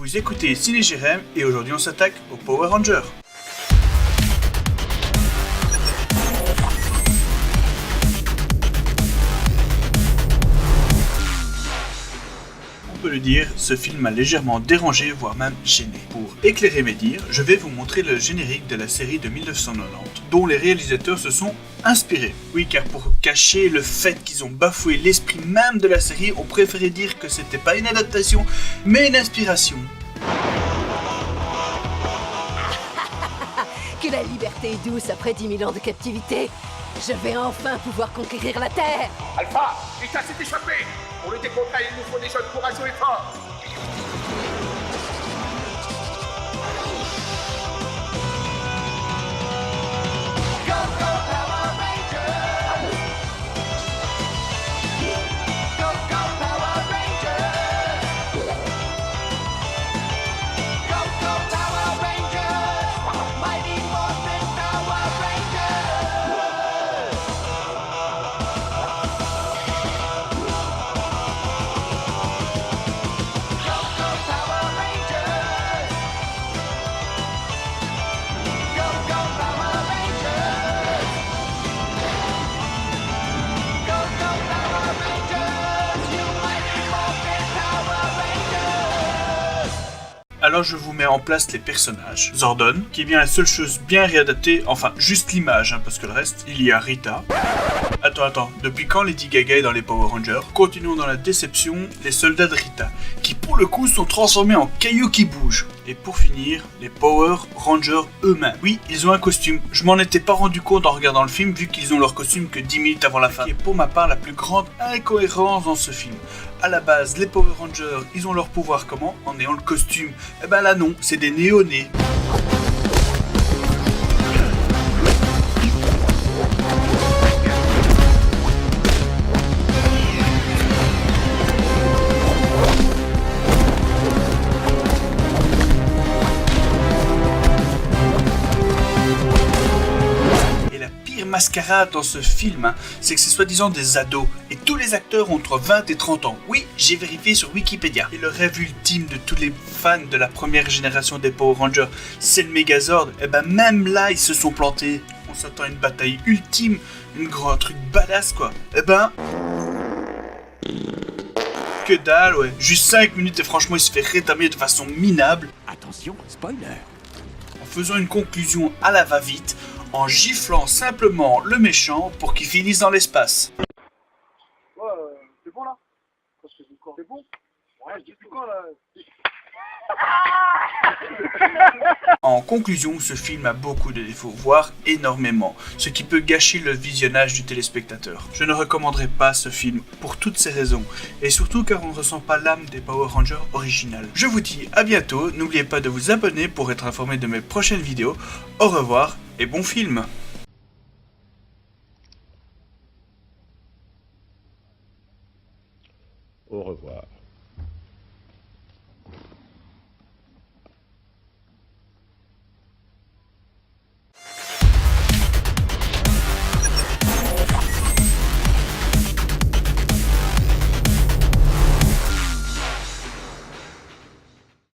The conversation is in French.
Vous écoutez Ciné Jérém et aujourd'hui on s'attaque aux Power Rangers. On peut le dire, ce film m'a légèrement dérangé, voire même gêné. Pour éclairer mes dires, je vais vous montrer le générique de la série de 1990, dont les réalisateurs se sont inspirés. Oui, car pour cacher le fait qu'ils ont bafoué l'esprit même de la série, on préférait dire que c'était pas une adaptation, mais une inspiration. Que la liberté est douce après 10 000 ans de captivité. Je vais enfin pouvoir conquérir la Terre. Alpha, Rita s'est échappée. Pour lutter contre elle, il nous faut des jeunes courageux et forts. Go, go, Power Rangers. Go, go, Power Rangers. Go, go, Power Rangers. Mighty Morphin Power Rangers. Go, go, Power Rangers. Go, go, Power Rangers. Go, go, Power Rangers. You mighty Morphin Power Rangers. Alors je vous mets en place les personnages. Zordon, qui est bien la seule chose bien réadaptée, enfin juste l'image, parce que le reste, il y a Rita. Attends, depuis quand Lady Gaga est dans les Power Rangers? Continuons dans la déception, les soldats de Rita, qui pour le coup sont transformés en cailloux qui bougent. Et pour finir, les Power Rangers eux-mêmes. Oui, ils ont un costume, je m'en étais pas rendu compte en regardant le film, vu qu'ils ont leur costume que 10 minutes avant la fin. Et pour ma part, la plus grande incohérence dans ce film. À la base, les Power Rangers, ils ont leur pouvoir comment? En ayant le costume. Eh ben là non, c'est des néonés. Mascarade dans ce film, c'est que c'est soi-disant des ados et tous les acteurs ont entre 20 et 30 ans. Oui, j'ai vérifié sur Wikipédia. Et le rêve ultime de tous les fans de la première génération des Power Rangers, c'est le Megazord. Et ben même là, ils se sont plantés. On s'attend à une bataille ultime, un truc badass quoi. Et ben... que dalle ouais. Juste 5 minutes et franchement il se fait rétamer de façon minable. Attention, spoiler. En faisant une conclusion à la va-vite, en giflant simplement le méchant pour qu'il finisse dans l'espace. Ouais, c'est bon là? Parce que c'est bon? Ouais, je dis plus quand là? En conclusion, ce film a beaucoup de défauts, voire énormément, ce qui peut gâcher le visionnage du téléspectateur. Je ne recommanderais pas ce film pour toutes ces raisons, et surtout car on ne ressent pas l'âme des Power Rangers originales. Je vous dis à bientôt, n'oubliez pas de vous abonner pour être informé de mes prochaines vidéos. Au revoir et bon film!